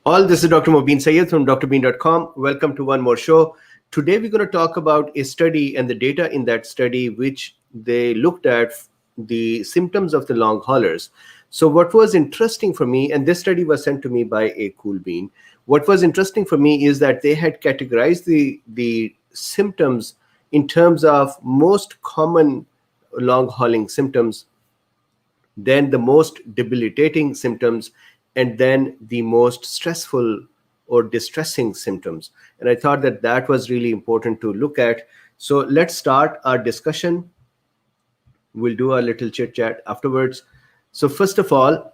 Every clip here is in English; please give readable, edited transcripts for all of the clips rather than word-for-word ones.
All, this is Dr. Mobeen Sayed from Drbeen.com. Welcome to one more show. Today we're going to talk about a study and the data in that study, which they looked at the symptoms of the long haulers. So what was interesting for me, and this study was sent to me by a cool bean. What was interesting for me is that they had categorized the symptoms in terms of most common long hauling symptoms, then the most debilitating symptoms, and then the most stressful or distressing symptoms. And I thought that that was really important to look at. So let's start our discussion. We'll do a little chit chat afterwards. So first of all,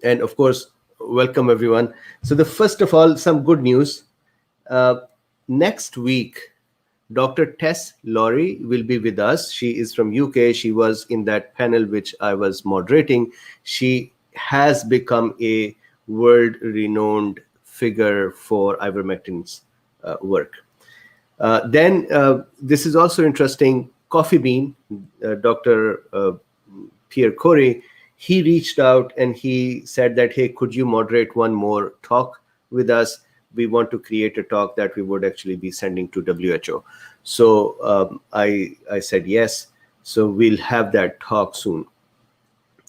and of course, welcome everyone. So the first of all, some good news. Next week, Dr. Tess Laurie will be with us. She is from UK. She was in that panel which I was moderating. She has become a world-renowned figure for ivermectin's work. Then this is also interesting. Coffee Bean, Dr. Pierre Corey, he reached out and he said that, hey, could you moderate one more talk with us? We want to create a talk that we would actually be sending to WHO. So I said yes. So we'll have that talk soon.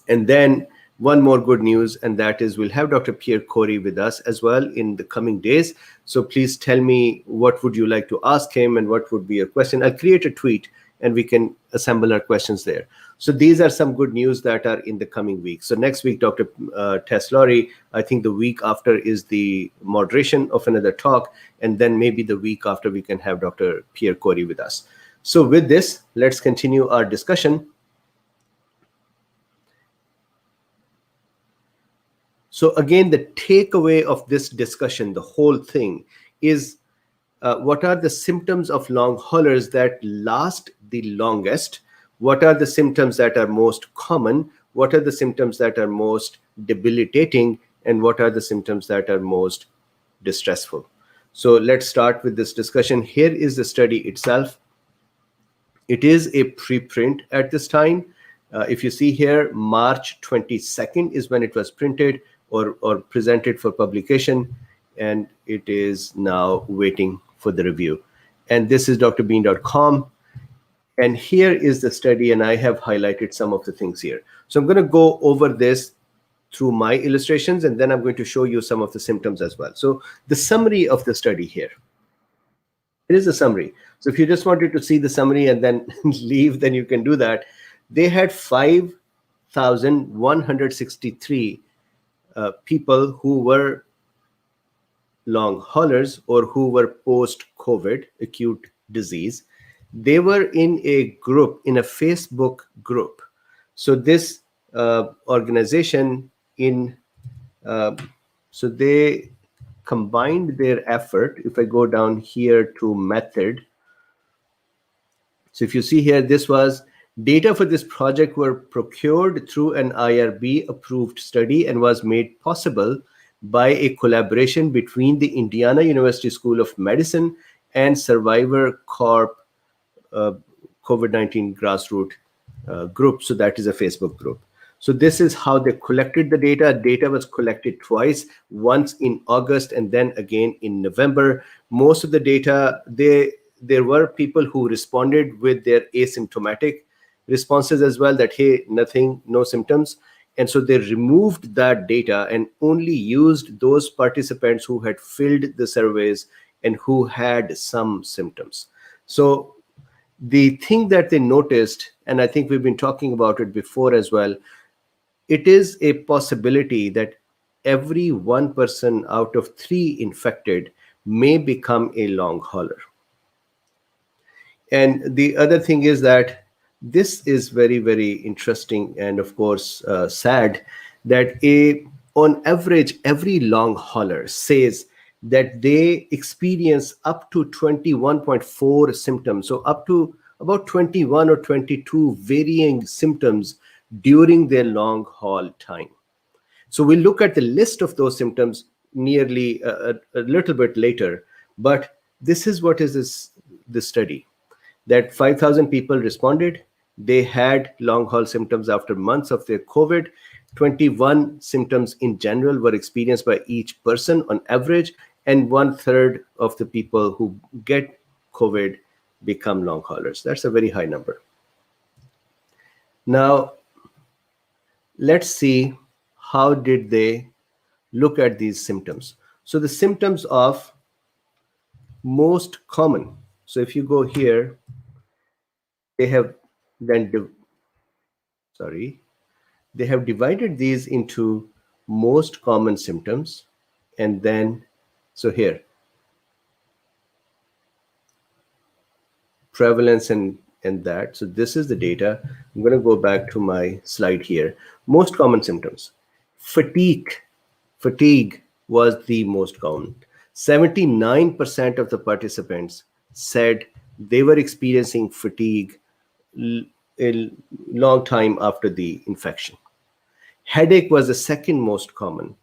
And then one more good news, and that is we'll have Dr. Pierre Corey with us as well in the coming days. So please tell me what would you like to ask him and what would be a question. I'll create a tweet and we can assemble our questions there. So these are some good news that are in the coming week. So next week, Dr. Tess Laurie, I think the week after is the moderation of another talk. And then maybe the week after we can have Dr. Pierre Corey with us. So with this, let's continue our discussion. So again, the takeaway of this discussion, the whole thing is what are the symptoms of long haulers that last the longest? What are the symptoms that are most common? What are the symptoms that are most debilitating? And what are the symptoms that are most distressful? So let's start with this discussion. Here is the study itself. It is a preprint at this time. If you see here, March 22nd is when it was printed or presented for publication. And it is now waiting for the review. And this is Drbeen.com. And here is the study, and I have highlighted some of the things here. So I'm going to go over this through my illustrations, and then I'm going to show you some of the symptoms as well. So the summary of the study here. It is a summary. So if you just wanted to see the summary and then leave, then you can do that. They had 5,163 people who were long haulers or who were post-COVID acute disease. They were in a group, in a Facebook group. So this organization so they combined their effort. If I go down here to method. So if you see here, this was data for this project were procured through an IRB approved study and was made possible by a collaboration between the Indiana University School of Medicine and Survivor Corp COVID-19 grassroots group. So that is a Facebook group. So this is how they collected the data. Data was collected twice, once in August and then again in November. Most of the data, there were people who responded with their asymptomatic responses as well, that, hey, nothing, no symptoms. And so they removed that data and only used those participants who had filled the surveys and who had some symptoms. So the thing that they noticed, and I think we've been talking about it before as well, it is a possibility that every one person out of 3 infected may become a long hauler. And the other thing is that this is very, very interesting and of course sad, that on average, every long hauler says that they experience up to 21.4 symptoms. So up to about 21 or 22 varying symptoms during their long haul time. So we'll look at the list of those symptoms nearly a little bit later. But this is what is this study, that 5,000 people responded. They had long haul symptoms after months of their COVID. 21 symptoms in general were experienced by each person on average, and 1/3 of the people who get COVID become long haulers. That's a very high number. Now, let's see how did they look at these symptoms. So the symptoms of most common. So if you go here, they have then they have divided these into most common symptoms, and then so here prevalence and that. So this is the data. I'm going to go back to my slide here. Most common symptoms. Fatigue was the most common. 79% of the participants said they were experiencing fatigue a long time after the infection. Headache was the second most common,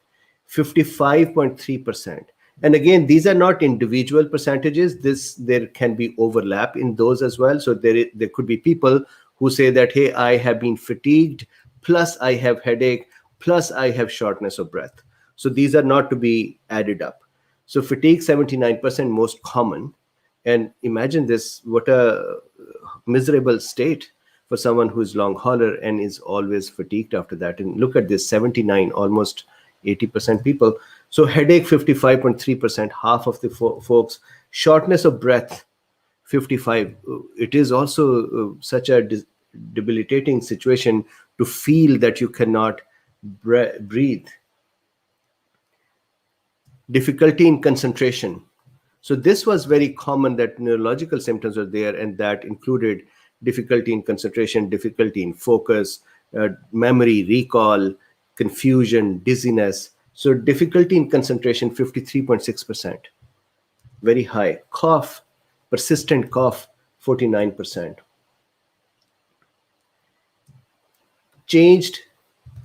55.3%. And again, these are not individual percentages. There can be overlap in those as well. So there could be people who say that, hey, I have been fatigued, plus I have headache, plus I have shortness of breath. So these are not to be added up. So fatigue, 79% most common. And imagine this, what a miserable state for someone who's long hauler and is always fatigued after that. And look at this, 79, almost 80% people. So headache, 55.3%, half of the folks. Shortness of breath, 55. It is also such a debilitating situation to feel that you cannot breathe. Difficulty in concentration. So this was very common, that neurological symptoms were there, and that included difficulty in concentration, difficulty in focus, memory, recall, confusion, dizziness. So difficulty in concentration, 53.6%, very high. Cough, persistent cough, 49%. Changed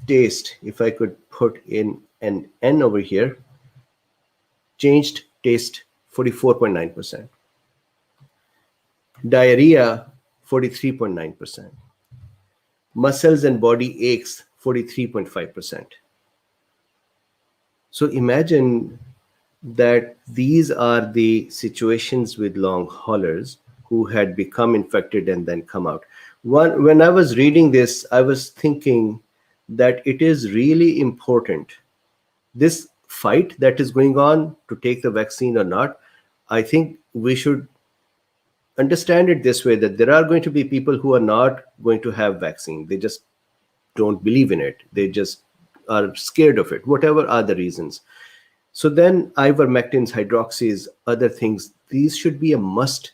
taste, if I could put in an N over here, changed taste, 44.9%. Diarrhea, 43.9%. Muscles and body aches, 43.5%. So imagine that these are the situations with long haulers who had become infected and then come out. When I was reading this, I was thinking that it is really important, this fight that is going on to take the vaccine or not. I think we should understand it this way, that there are going to be people who are not going to have vaccine. They just don't believe in it. They just are scared of it, whatever are the reasons. So then ivermectins, hydroxys, other things, these should be a must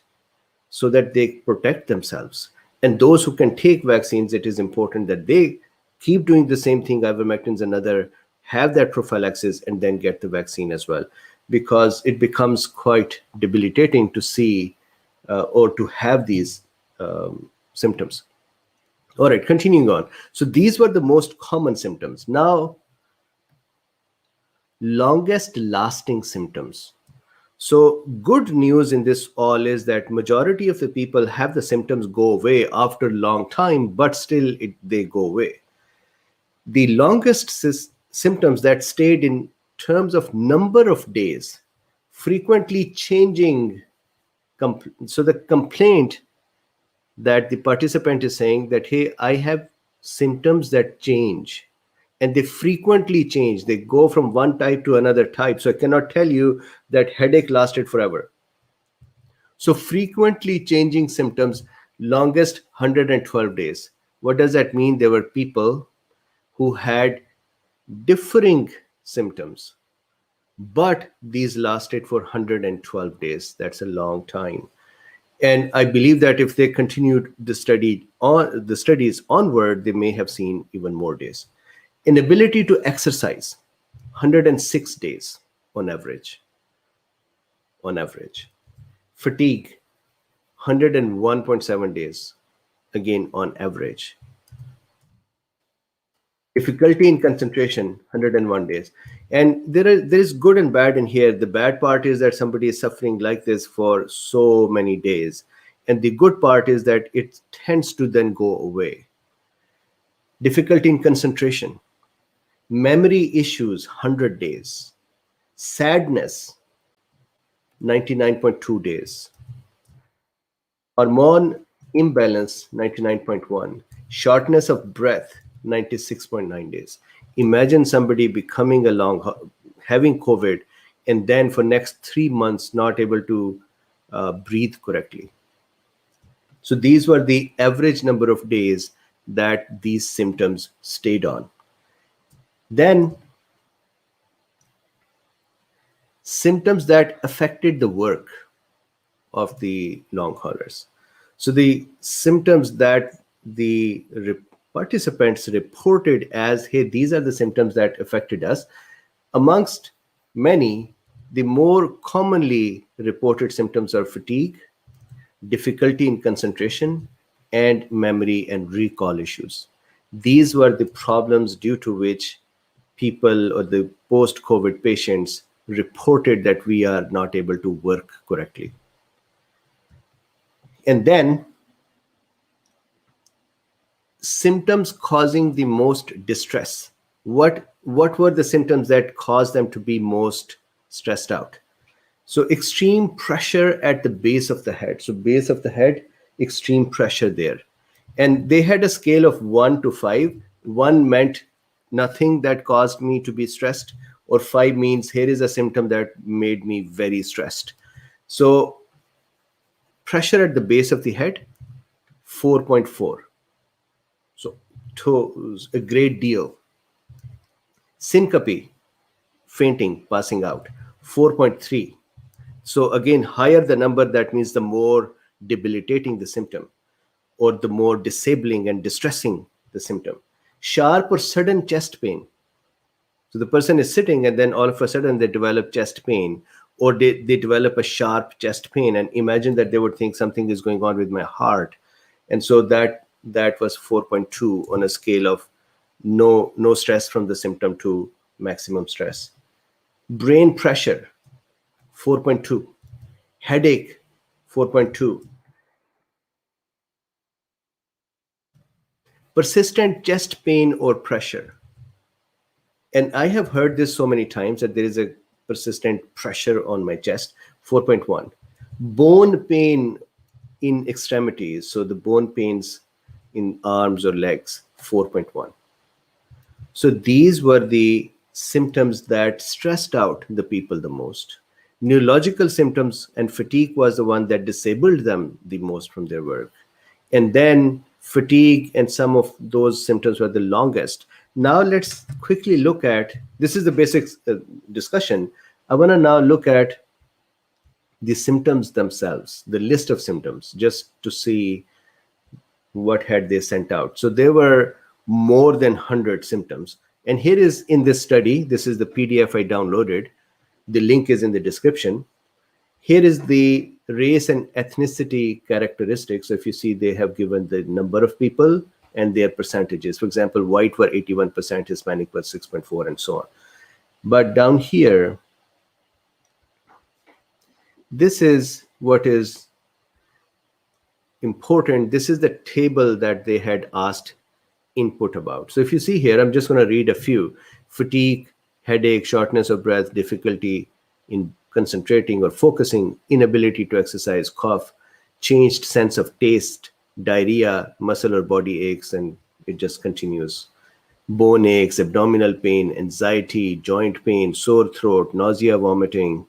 so that they protect themselves. And those who can take vaccines, it is important that they keep doing the same thing, ivermectins and other, have that prophylaxis and then get the vaccine as well, because it becomes quite debilitating to see or to have these symptoms. All right, continuing on. So these were the most common symptoms. Now, longest lasting symptoms. So good news in this all is that majority of the people have the symptoms go away after a long time, but still they go away. The longest symptoms that stayed in terms of number of days, frequently changing. So the complaint that the participant is saying that, hey, I have symptoms that change, and they frequently change. They go from one type to another type. So I cannot tell you that headache lasted forever. So frequently changing symptoms, longest 112 days. What does that mean? There were people who had differing symptoms, but these lasted for 112 days. That's a long time. And I believe that if they continued the studies onward, they may have seen even more days. Inability to exercise, 106 days on average. Fatigue, 101.7 days, again on average. Difficulty in concentration, 101 days. And there is good and bad in here. The bad part is that somebody is suffering like this for so many days. And the good part is that it tends to then go away. Difficulty in concentration, Memory issues, 100 days. Sadness, 99.2 days. Hormone imbalance, 99.1. Shortness of breath, 96.9 days. Imagine somebody becoming having COVID, and then for next 3 months not able to breathe correctly. So these were the average number of days that these symptoms stayed on. Then symptoms that affected the work of the long haulers. So the symptoms that the participants reported as, hey, these are the symptoms that affected us. Amongst many, the more commonly reported symptoms are fatigue, difficulty in concentration, and memory and recall issues. These were the problems due to which people or the post-COVID patients reported that we are not able to work correctly. And then symptoms causing the most distress. What were the symptoms that caused them to be most stressed out? So extreme pressure at the base of the head. So base of the head, extreme pressure there. And they had a scale of 1 to 5. 1 meant nothing that caused me to be stressed, or 5 means here is a symptom that made me very stressed. So pressure at the base of the head, 4.4. So a great deal. Syncope, fainting, passing out, 4.3. So again, higher the number, that means the more debilitating the symptom, or the more disabling and distressing the symptom. Sharp or sudden chest pain. So the person is sitting and then all of a sudden they develop chest pain, or they develop a sharp chest pain, and imagine that they would think something is going on with my heart. And so that was 4.2 on a scale of no stress from the symptom to maximum stress. Brain pressure, 4.2. Headache, 4.2. Persistent chest pain or pressure. And I have heard this so many times that there is a persistent pressure on my chest, 4.1. Bone pain in extremities, so the bone pains in arms or legs, 4.1. So these were the symptoms that stressed out the people the most. Neurological symptoms and fatigue was the one that disabled them the most from their work. And then fatigue and some of those symptoms were the longest. Now let's quickly look at, this is the basic discussion. I want to now look at the symptoms themselves, the list of symptoms, just to see what had they sent out. So there were more than 100 symptoms. And here is in this study, this is the PDF I downloaded. The link is in the description. Here is the race and ethnicity characteristics. So if you see, they have given the number of people and their percentages. For example, white were 81%, Hispanic was 6.4, and so on. But down here, this is what is important. This is the table that they had asked input about. So if you see here, I'm just going to read a few. Fatigue, headache, shortness of breath, difficulty in concentrating or focusing, inability to exercise, cough, changed sense of taste, diarrhea, muscle or body aches, and it just continues. Bone aches, abdominal pain, anxiety, joint pain, sore throat, nausea, vomiting,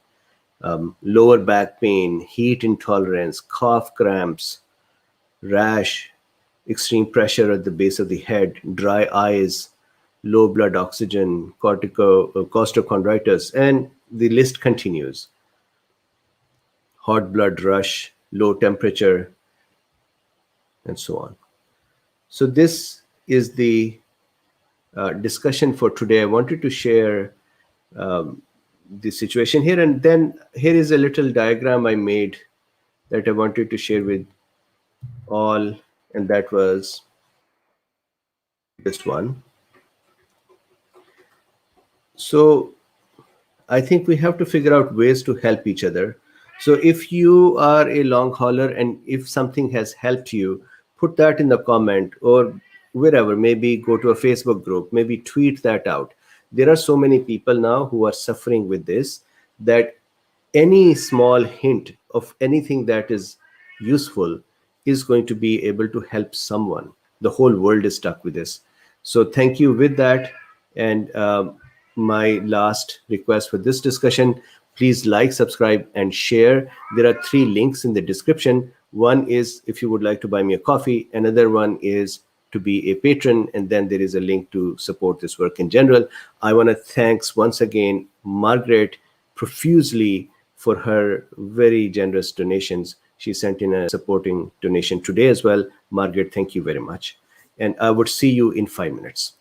lower back pain, heat intolerance, cough, cramps, rash, extreme pressure at the base of the head, dry eyes, low blood oxygen, costochondritis, and the list continues. Hot blood rush, low temperature, and so on. So this is the discussion for today. I wanted to share the situation here, and then here is a little diagram I made that I wanted to share with all, and that was this one. So I think we have to figure out ways to help each other. So if you are a long hauler and if something has helped you, put that in the comment or wherever, maybe go to a Facebook group, maybe tweet that out. there are so many people now who are suffering with this, that any small hint of anything that is useful is going to be able to help someone. The whole world is stuck with this. So thank you with that. And my last request for this discussion, please like, subscribe, and share. There are 3 links in the description. One is if you would like to buy me a coffee, another one is to be a patron, and then there is a link to support this work in general. I want to thanks once again Margaret profusely for her very generous donations. She sent in a supporting donation today as well. Margaret, thank you very much. And I would see you in 5 minutes.